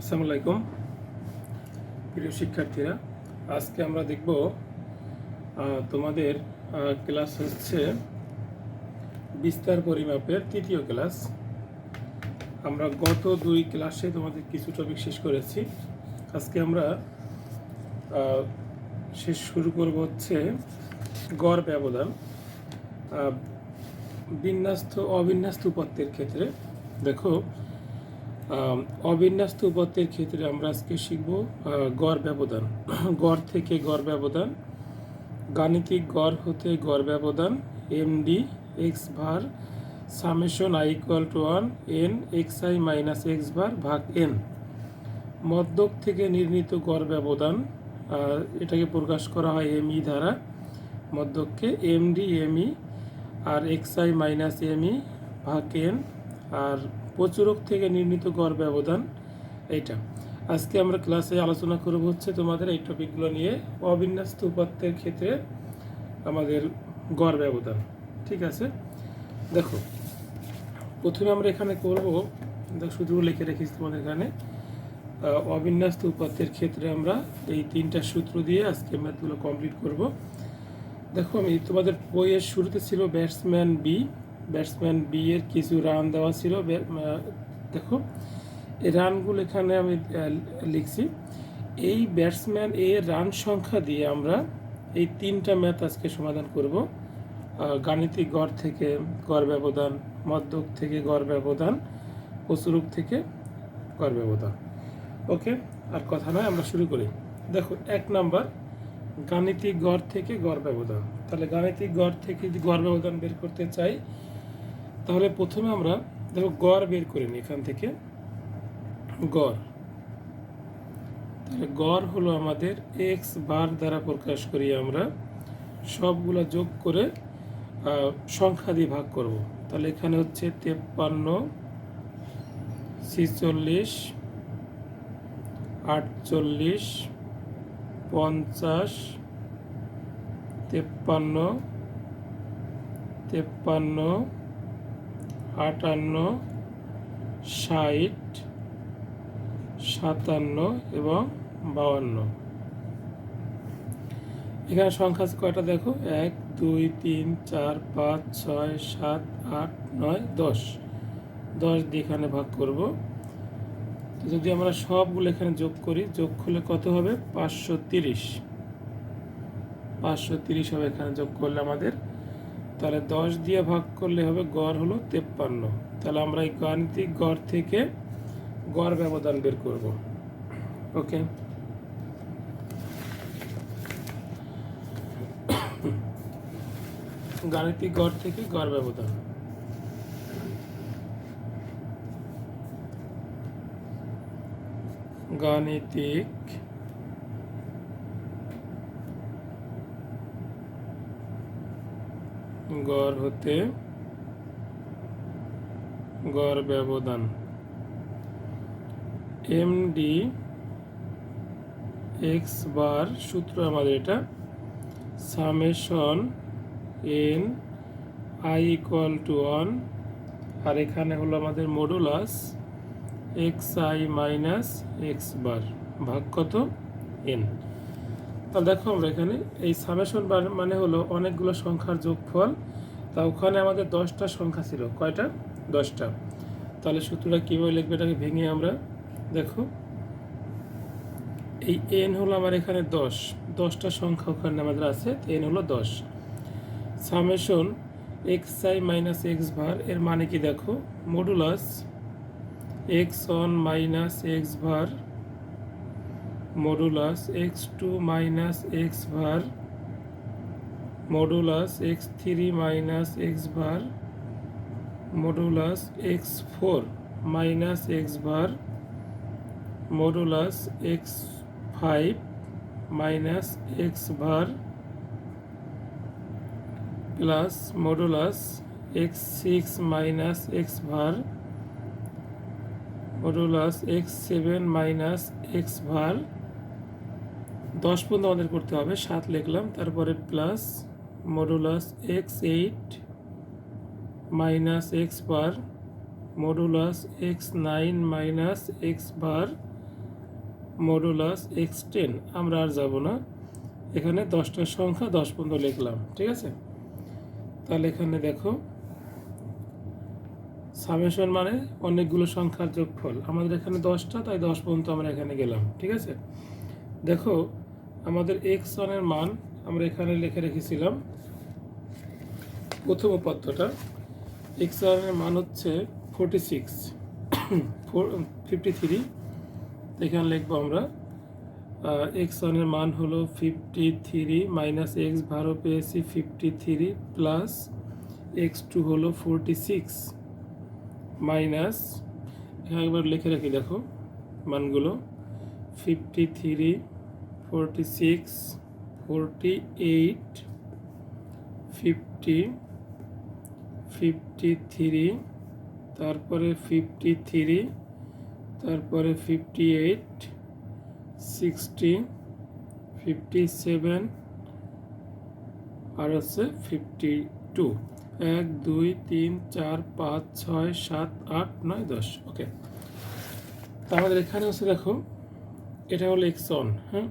আসসালামু আলাইকুম প্রিয় শিক্ষার্থীরা। আজকে আমরা দেখব তোমাদের ক্লাস হচ্ছে বিস্তার পরিমাপের তৃতীয় ক্লাস। আমরা গত দুই ক্লাসে তোমাদের কিছু টপিক শেষ করেছি। আজকে আমরা শেষ শুরু করব হচ্ছে গড় ব্যবধান বিন্যস্ত অবিন্যস্ত উপাত্তের ক্ষেত্রে। দেখো, অবিন্যস্ত উপাত্তের ক্ষেত্রে আমরা আজকে শিখব গড় ব্যবধান। গড় থেকে গড় ব্যবধান, গাণিতিক গড় হতে গড় ব্যবধান, এমডি এক্স ভার summation i equal to 1 N x i minus x ভার ভাগ এন। মধ্যক থেকে নির্ণীত গড় ব্যবধান, এটাকে প্রকাশ করা হয় এমই দ্বারা। মধ্যককে এমডি এমই আর এক্স আই মাইনাস এমই ভাগ এন। আর প্রচুরক থেকে নির্ণীত গড় ব্যবধান এইটা। আজকে আমরা ক্লাসে আলোচনা করব হচ্ছে তোমাদের এই টপিকগুলো নিয়ে, অবিন্যস্ত উপাত্তের ক্ষেত্রে আমাদের গড় ব্যবধান। ঠিক আছে, দেখো প্রথমে আমরা এখানে করব, সূত্র লিখে রেখেছি তোমাদের এখানে। অবিন্যস্ত উপাত্তের ক্ষেত্রে আমরা এই তিনটা সূত্র দিয়ে আজকে ম্যাথগুলো কমপ্লিট করব। দেখো, আমি তোমাদের বইয়ের শুরুতে ছিল ব্যাটসম্যান বি এর কিছু রান দেওয়া ছিল। দেখো, এই রানগুলো এখানে আমি লিখছি। এই ব্যাটসম্যান এর রান সংখ্যা দিয়ে আমরা এই তিনটা ম্যাথ আজকে সমাধান করব। গাণিতিক গড় থেকে গড় ব্যবধান, মধ্যক থেকে গড় ব্যবধান, প্রচুরক থেকে গড় ব্যবধান। ওকে, আর কথা নয়, আমরা শুরু করি। দেখো, 1 নাম্বার গাণিতিক গড় থেকে গড় ব্যবধান। তাহলে গাণিতিক গড় থেকে যদি গড় ব্যবধান বের করতে চাই, তাহলে প্রথমে আমরা দেখো গড় বের করে নিই এখান থেকে। গড়, তাহলে গড় হলো আমাদের এক্স বার দ্বারা প্রকাশ করি আমরা, সবগুলো যোগ করে সংখ্যা দিয়ে ভাগ করব। তাহলে এখানে হচ্ছে 53, 46, 48, 50, 53, 58, 60, 57 এবং 52। এখানে সংখ্যা কয়টা দেখো, 1 2 3 4 5 6 7 8 9 10। 10 দিয়ে এখানে ভাগ করব। যদি আমরা সবগুলো এখানে যোগ করি, যোগ করলে কত হবে? 530। 530 হবে এখানে যোগ করলে আমাদের। তাহলে 10 দিয়ে ভাগ করলে হবে, গড় হলো 53। তাহলে আমরা এই গাণিতিক গড় থেকে গড় ব্যবধান বের করব। ওকে, গাণিতিক গড় থেকে গড় ব্যবধান। গাণিতিক গড় হতে গড় ব্যবধান, এমডি এক্স বার, সূত্র আমাদের এটা, summation n i equal to 1, আর এখানে হলো আমাদের modulus x i minus x bar ভাগ কত? এন। তাহলে দেখো, আমরা এখানে এই সামেশন বার মানে হলো অনেকগুলো সংখ্যার যোগফল। তা ওখানে আমাদের 10টা সংখ্যা ছিল। কয়টা? 10টা। তাহলে সূত্রটা কীভাবে লিখবে, এটাকে ভেঙে আমরা দেখো, এই এন হলো আমার এখানে 10টা সংখ্যা ওখানে আমাদের আছে, এন হলো 10। Summation x i minus x bar, এর মানে কি দেখো, modulus x one minus x bar, modulus x two minus x bar, modulus x three minus x bar, modulus x four minus x bar, modulus x five minus x bar, plus modulus x six minus x bar, modulus x seven minus x bar. 10 পর্যন্ত আমাদের করতে হবে, 7 লিখলাম, তারপরে plus modulus x eight minus x bar, modulus x nine minus x bar, modulus x10। আমরা আর যাব না, এখানে 10টা সংখ্যা 10 পর্যন্ত লিখলাম, ঠিক আছে। তাহলে এখানে দেখো সামেশন মানে অনেকগুলো সংখ্যার যোগফল, আমাদের এখানে 10টা, তাই 10 পর্যন্ত আমরা এখানে গেলাম, ঠিক আছে। দেখো আমাদের x1 এর মান আমরা এখানে লিখে রেখেছিলাম, প্রথম উপাত্তটা x1 এর মান হচ্ছে 53, এখানে লিখবো আমরা x1 এর মান হলো 53 মাইনাস x ভারও পেয়েছি 53 প্লাস x2 হলো 46 মাইনাস, একবার লিখে রাখি দেখো মানগুলো 53, 46, 48, 50, 53, তারপরে 53, তারপরে 58, 60, 57 আর হচ্ছে 52। 1 2 3 4 5 6 7 8 9 10। ওকে, তো আমাদের এখানে হচ্ছে দেখো এটা হলো x1, হ্যাঁ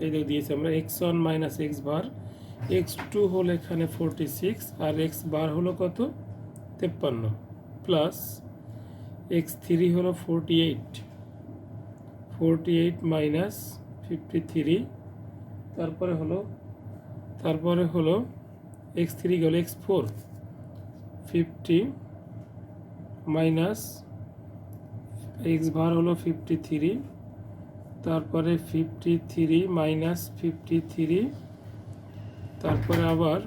এই দিয়েছি আমরা x1 মাইনাস x বার, x2 হলো এখানে 46 আর x বার হলো কত 53 প্লাস x3 হলো 48 মাইনাস 53, তারপরে হলো x3 গেল x4 50 মাইনাস x বার হলো 53, তারপরে 53 মাইনাস 53, তারপরে আবার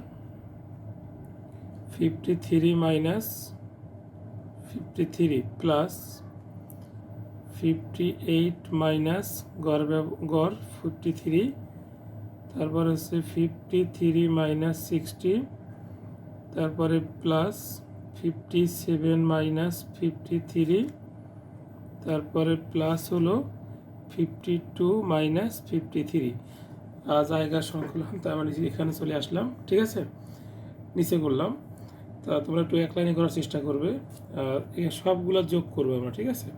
53 মাইনাস 53 প্লাস 58 মাইনাস গড় 53, তারপরে হচ্ছে 53 মাইনাস 60, তারপরে প্লাস 57 মাইনাস 53, তারপরে প্লাস হলো 52 মাইনাস 53। জায়গার সংকলন, তার মানে এখানে চলে আসলাম, ঠিক আছে, নিচে করলাম। তা তোমরা একটু এক লাইনে করার চেষ্টা করবে, সবগুলো যোগ করবে আমরা, ঠিক আছে।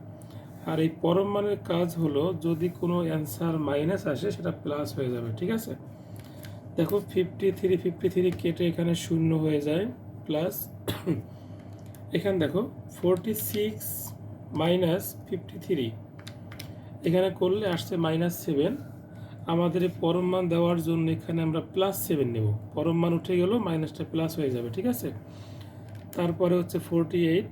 আর এই পরম মানের কাজ হলো যদি কোনো অ্যান্সার মাইনাস আসে সেটা প্লাস হয়ে যাবে, ঠিক আছে। দেখো 53 কেটে এখানে 0 হয়ে যায়, প্লাস এখানে দেখো 46 মাইনাস 53 এখানে করলে আসছে -7। আমাদের এই পরম মান দেওয়ার জন্য এখানে আমরা +7 নেব, পরম মান উঠে গেল, মাইনাসটা প্লাস হয়ে যাবে, ঠিক আছে। তারপরে হচ্ছে 48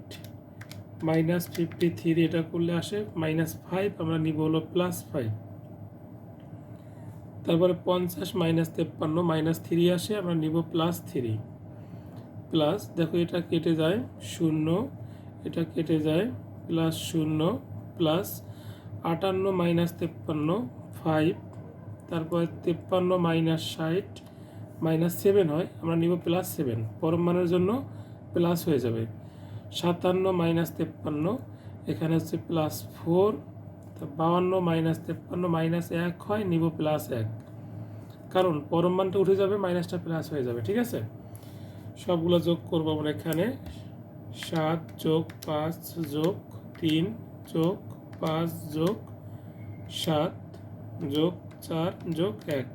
মাইনাস 53 এটা করলে আসে -5, আমরা নিব হলো +5। তারপরে 50 মাইনাস 53 -3 আসে, আমরা নিব +3 প্লাস, দেখো এটা কেটে যায় 0, এটা কেটে যায় +0 প্লাস 58 মাইনাস 53 5, তারপরে 53 মাইনাস 60 -7 হয়, আমরা নিব +7, পরম মানের জন্য প্লাস হয়ে যাবে। 57 মাইনাস 53 এখানে হচ্ছে +4, 52 মাইনাস 53 -1 হয়, নিব +1, কারণ পরম মানটা উঠে যাবে, মাইনাসটা প্লাস হয়ে যাবে, ঠিক আছে। সবগুলো যোগ করবো আমরা এখানে 7 যোগ 5 যোগ 3 যোগ 5 যোগ 7 যোগ 4 যোগ 1,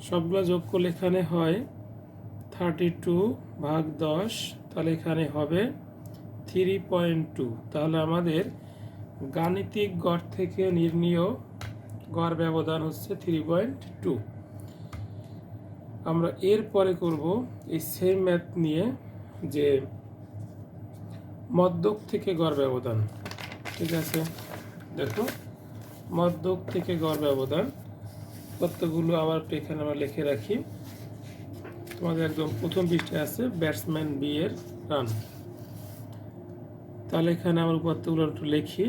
সবগুলো যোগ করলে এখানে হয় 32 ভাগ 10, তাহলে এখানে হবে 3.2। তাহলে আমাদের গাণিতিক গড় থেকে নির্ণীয় গড় ব্যবধান হচ্ছে 3.2। আমরা এরপরে করব এই সেম ম্যাথ নিয়ে, যে মধ্যক থেকে গড় ব্যবধান, ঠিক আছে। দেখো মধ্যক থেকে গড় ব্যবধান কতগুলো আবার এখানে আমরা লিখে রাখি, তোমাদের একদম প্রথম পৃষ্ঠায় আছে ব্যাটসম্যান বি এর রান। তাহলে এখানে আমার উপাত্তগুলো একটু লিখি,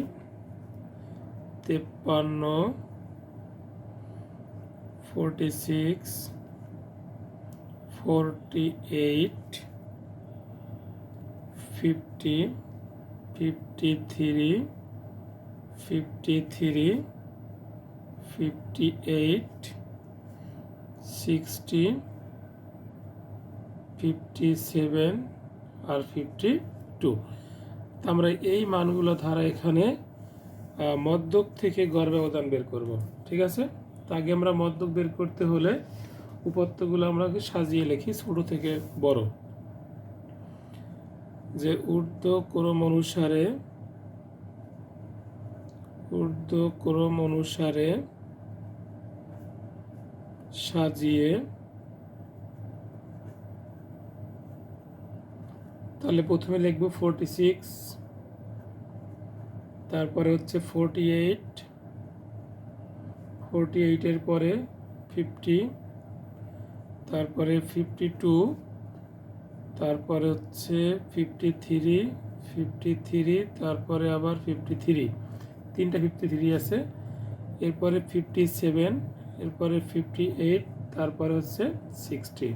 53, 46, 48, 50, 53, 53, 58, 60, 57 আর 52। আমরা এই মানগুলো ধারা এখানে মধ্যক থেকে গড় ব্যবধান বের করব। ঠিক আছে, তো আগে আমরা মধ্যক বের করতে হলে উপাত্তগুলো আমরা সাজিয়ে লিখি ছোট থেকে বড়। যে ঊর্ধ্বক্রম অনুসারে সাজিয়ে, তাহলে প্রথমে লিখব 46, তারপরে হচ্ছে 48 এর পরে 50, তারপরে 52, তারপরে হচ্ছে 53, তারপরে আবার 53, তিনটা 53 আছে, এরপরে 57, এরপরে 58, তারপরে হচ্ছে 60।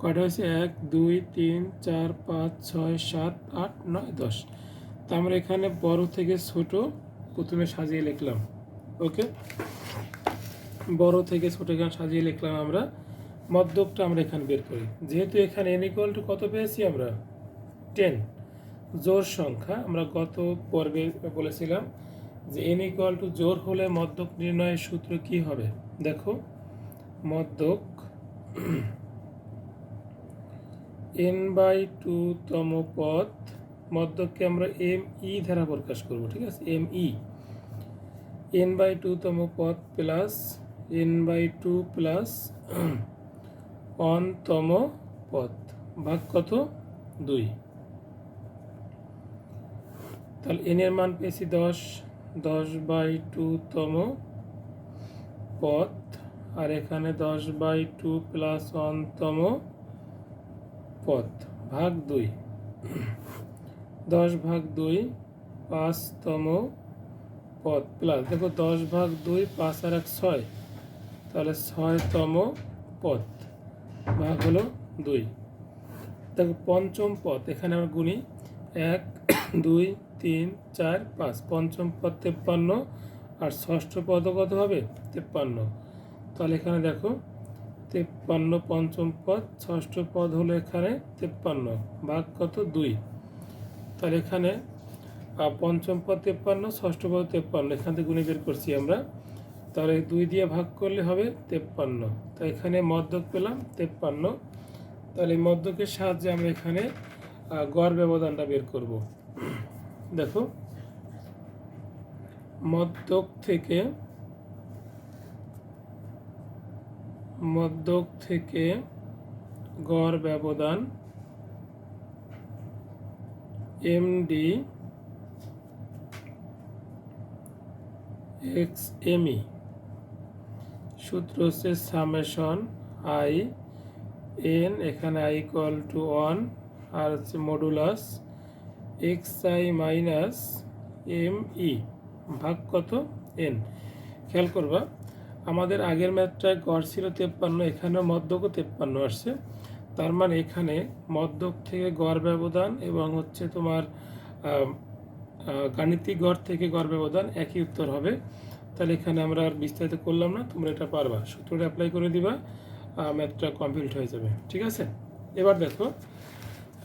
কয়টা হয়েছে? 1 2 3 4 5 6 7 8 9 10। তো আমরা এখানে বড় থেকে ছোট প্রথমে সাজিয়ে লিখলাম। ওকে, বড় থেকে ছোট এখানে সাজিয়ে লিখলাম আমরা। মধ্যকটা আমরা এখানে বের করি। যেহেতু এখানে n ইকুয়াল টু কত পেয়েছি আমরা? 10, জোড় সংখ্যা। আমরা গত পর্বে বলেছিলাম যে n ইকুয়াল টু জোড় হলে মধ্যক নির্ণয়ের সূত্র কি হবে। দেখো, মধ্যক n/2 তম পদ, মধ্যককে আমরা mi দ্বারা প্রকাশ করব। ঠিক আছে, mi, n/2 তম পদ প্লাস n/2 প্লাস 1 তম পদ ভাগ কত? 2। তাহলে n এর মান পেয়েছি 10, 10/2 তম পদ, আর এখানে 10/2 প্লাস 1 তম পদ ভাগ 2, 10/2 5 তম পদ প্লাস, দেখো 10/2 5 আর 1 6, তাহলে 6 তম পদ ভাগ হলো 2। দেখো পঞ্চম পদ, এখানে আমরা গুনি 1 2 3 4 5, পঞ্চম পদ 53, আর ষষ্ঠ পদ কত হবে? 53। তাহলে এখানে দেখো 53 পঞ্চম পদ, ষষ্ঠ পদ হলো এখানে 53, ভাগ কত? 2। তাহলে এখানে পঞ্চম পদ 53, ষষ্ঠ পদ 53, এখান থেকে গুণে বের করছি আমরা। তাহলে 2 দিয়ে ভাগ করলে হবে 53। তো এখানে মধ্যক পেলাম 53। তাহলে মধ্যকের সাহায্যে আমরা এখানে গড় ব্যবধানটা বের করব। দেখো, মধ্যক থেকে গড় ব্যবধান md x mi, সূত্র হচ্ছে সামেশন i n, এখানে i ইকুয়াল টু 1, আর হচ্ছে মডুলাস xi মাইনাস mi ভাগ কত? n। খেয়াল করবা, আমাদের আগের ম্যাথটায় গড় ছিল 53, এখানেও মধ্যকও 53 আসছে। তার মানে এখানে মধ্যক থেকে গড় ব্যবধান এবং হচ্ছে তোমার গাণিতিক গড় থেকে গড় ব্যবধান একই উত্তর হবে। তাহলে এখানে আমরা আর বিস্তারিত করলাম না, তোমরা এটা পারবা, সূত্রটা অ্যাপ্লাই করে দিবা, ম্যাথটা কমপ্লিট হয়ে যাবে। ঠিক আছে, এবার দেখো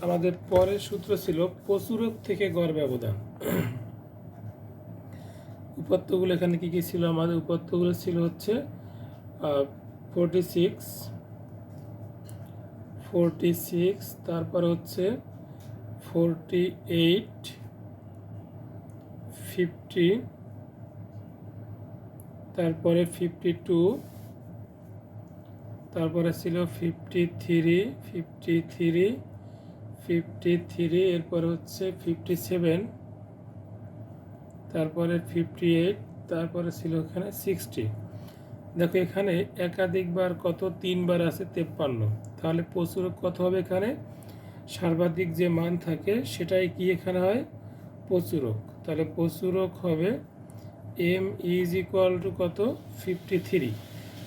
আমাদের পরের সূত্র ছিল প্রচুরক থেকে গড় ব্যবধান। উপাত্তগুলো এখানে কি কি ছিল? আমাদের উপাত্তগুলো ছিল হচ্ছে 46, তারপরে হচ্ছে 48, 50, তারপরে 52, তারপরে ছিল 53, এরপরে হচ্ছে 57, তারপরে 58, তারপরে ছিল এখানে 60। দেখো এখানে একাধিকবার কত? 3 বার আছে 53। তাহলে প্রচুরক কত হবে? এখানে সর্বাধিক যে মান থাকে সেটাই কি এখানে হয়? প্রচুরক। তাহলে প্রচুরক হবে m ইজ ইকুয়াল টু কত? 53।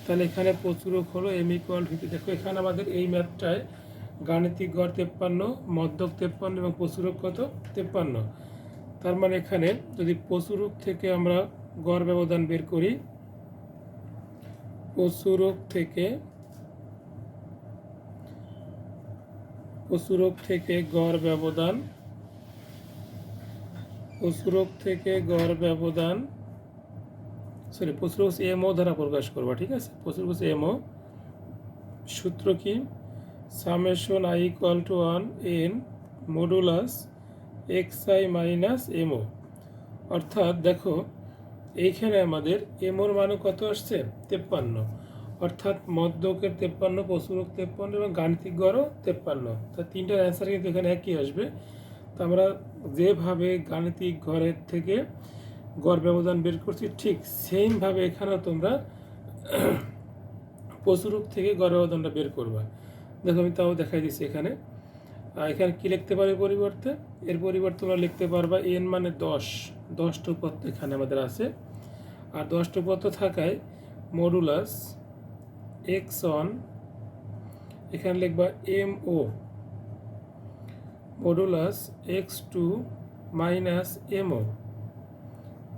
তাহলে এখানে প্রচুরক হলো m ইকুয়াল 50। দেখো এখানে আমাদের এই ম্যাথটায় গাণিতিক গড় 53, মধ্যক 53 এবং প্রচুরক কত? 53। তার মানে এখানে যদি প্রচুরক থেকে আমরা গড় ব্যবধান বের করি, প্রচুরক থেকে গড় ব্যবধান সরি প্রচুরভুজ এমও দ্বারা প্রকাশ করবা, ঠিক আছে। প্রচুরভুজ এমও সূত্র কি, summation i equal to 1 n modulus x i minus MO. অর্থাৎ দেখো এইখানে আমাদের এমওর মানও কত আসছে, 53, অর্থাৎ মধ্যকের 53, প্রচুরক 53 এবং গাণিতিক গড়ও 53। তা তিনটার অ্যান্সার কিন্তু এখানে একই আসবে। তো আমরা যেভাবে গাণিতিক গড়ের থেকে গড় ব্যবধান বের করছি ঠিক সেমভাবে এখানেও তোমরা প্রচুরক থেকে গড় ব্যবধানটা বের করবা। দেখো আমি তাও দেখাই দিচ্ছি এখানে। এখানে কি লিখতে পারি পরিবর্তে, এর পরিবর্তে তোমরা লিখতে পারবা এন মানে 10টা উপাত্ত এখানে আমাদের আছে। আর 10টা উপাত্ত থাকায় মডুলাস এক্স অন, এখানে লিখবা M O modulus x two minus MO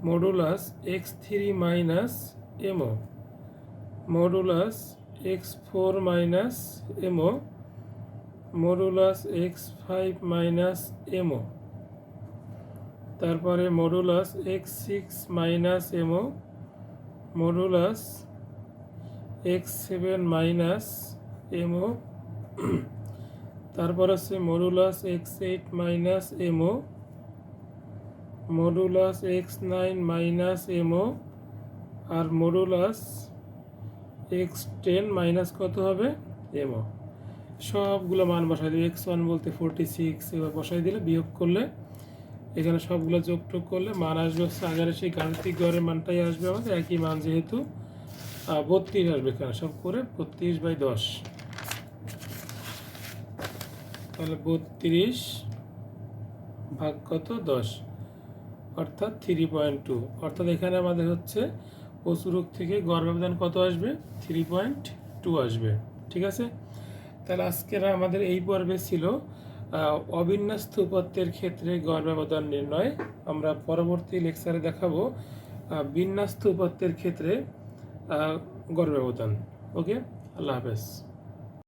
modulus x three minus MO modulus x four minus MO modulus x five minus MO, তারপরে modulus x six minus MO modulus x seven minus MO, তারপর আছে modulus x eight minus MO modulus x nine minus MO আর modulus x 10 minus কত হবে, এমও। সবগুলো মান বসাই দিলে এক্স ওয়ান বলতে 46, এবার বসাই দিলে বিয়োগ করলে এখানে সবগুলো যোগটোগ করলে মান আসবে হচ্ছে আগের সেই গাণিতিক গড়ের মানটাই আসবে আমাদের, একই মান যেহেতু 32 আসবে এখানে সব করে 32/10, তাহলে 32 ভাগ কত 10, অর্থাৎ 3.2। অর্থাৎ এখানে আমাদের হচ্ছে প্রচুরক থেকে গড় ব্যবধান কত আসবে, 3.2 আসবে, ঠিক আছে। তাহলে আজকের আমাদের এই পর্বে ছিল অবিন্যস্ত উপাত্তের ক্ষেত্রে গড় ব্যবধান নির্ণয়। আমরা পরবর্তী লেকচারে দেখাবো বিন্যস্ত উপাত্তের ক্ষেত্রে গড় ব্যবধান। ওকে, আল্লাহ হাফেজ।